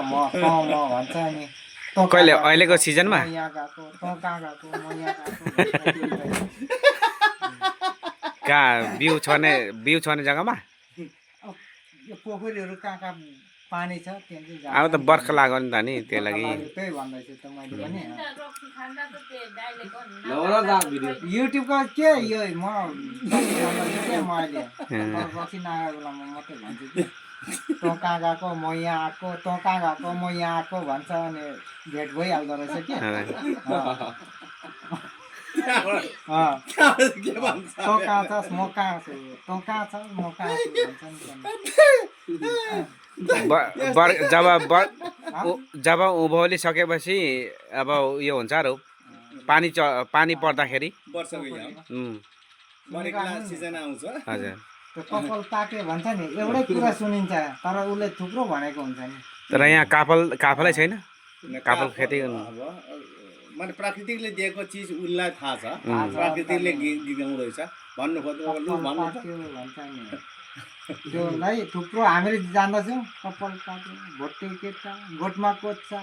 म भन्छ नि तँ कहिले कहाँ अहिलेको गएको सिजनमा म यहाँ गएको तँ कहाँ गएको म यहाँ गएको कहाँ बिउ छर्ने जग्गामा यो पोखरीहरू कहाँ कहाँ पानी छ त्यहाँ चाहिँ अब जान्छ त नि बर्खा घुम्नु। लाग्यो नि त नि त्यो बर्खा लागि लाग्यो त्यही भन्दैछु त मैले पनि भिडियो युट्युबको के यो म भन्दैछु के म अहिले रक्सी नआएको बेलामा मात्रै भन्छु कि तँ कहाँ गएको म यहाँ आएको तँ कहाँ गएको म यहाँ आएको भन्छ अनि भेट भइहाल्दो रहेछ के तँ कहाँ छस् म कहाँ छु तँ कहाँ छस् म कहाँ छु भन्छ नि जब उभौली सकेपछि अब यो हुन्छ र पानी पर्दाखेरि वर्षको यहाँ सिजन आउँछ हजुर त्यो कपाल पाके भन्छ नि एउटै कुरा सुनिन्छ तर उसले थुप्रो भनेको हुन्छ नि तर यहाँ काफलै छैन काफल खेती माने प्राकृतिकले दिएको चिज उसलाई थाहा छ प्राकृतिकले गिगाउँदैछ भन्नु खोज्नु लु भन्नु त भन्छ नि त्योलाई थुप्रो हामीले जान्दछौँ कपाल पाके भोटे केटा गोठमा कोच्चा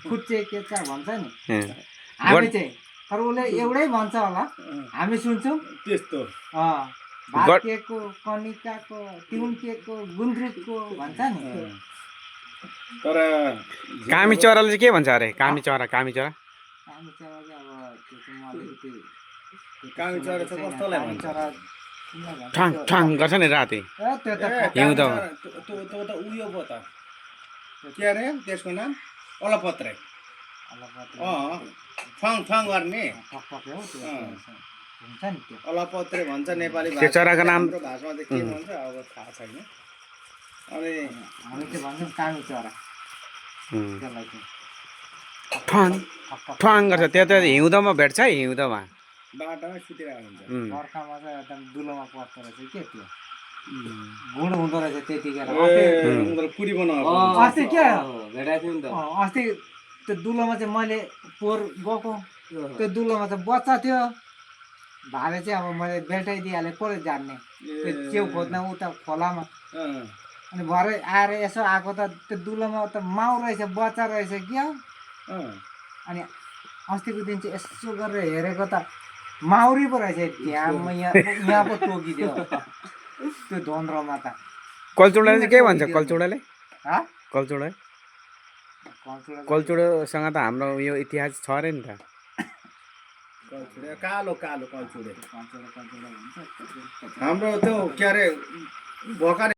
खुच्चे केचा भन्छ नि हामी चाहिँ तर उसले एउटै भन्छ होला हामी सुन्छौँ त्यस्तो भाकेको कनिकाको तिउन्केको गुन्द्रुकको भन्छ नि तर कामी चराले चाहिँ के भन्छ अरे कामी चरा कामी चरा चाहिँ अब त्यो चाहिँ म अलिकति कामी चरा चाहिँ कस्तोलाई भन्छ ठ्वाङ ठ्वाङ गर्छ नि राति त्यो त हिउँदोमा त्यो त उयो पो त के अरे त्यसको नाम अलपत्रे ठ्वाङ ठ्वाङ गर्ने ठकठके हो त्यो हुन्छ नि त्यो अलपत्रे भन्छ नेपाली त्यो चराको नाम भाषामा चाहिँ के भन्छ अब थाहा छैन अनि हामी चाहिँ भन्छौँ कामी चरा त्यसलाई चाहिँ ठ्वाङ ठ्वाङ गर्छ त्यो त हिउँदोमा भेट्छ है हिउँदोमा बाटामै सुतिरहेको हुन्छ बर्खामा चाहिँ एकदम दुलोमा पर्दो रहेछ के त्यो गुड हुँदो रहेछ त्यतिखेर पुरी बनाएको अस्ति के अस्ति त्यो दुलोमा चाहिँ मैले पोहोर गएको त्यो दुलोमा चाहिँ बच्चा थियो भाले चाहिँ अब मैले बेल्टाइदिइहालेँ कसले जान्ने त्यो च्याउ खोज्न उता खोलामा अनि भरे आएर यसो आएको त त्यो दुलोमा त माउ रहेछ बच्चा रहेछ क्या अनि अस्तिको दिन चाहिँ यसो गरेर हेरेको त माउरी पो रहेछ ध्यानमा यहाँ पो टोकिदियो त्यो धोन्द्रोमा त कल्चौडाले चाहिँ के भन्छ कल्चौडाले कल्चौडोसँग त हाम्रो यो इतिहास छ अरे नि त कालो कालो कल्चुडे हाम्रो त्यो के अरे भोका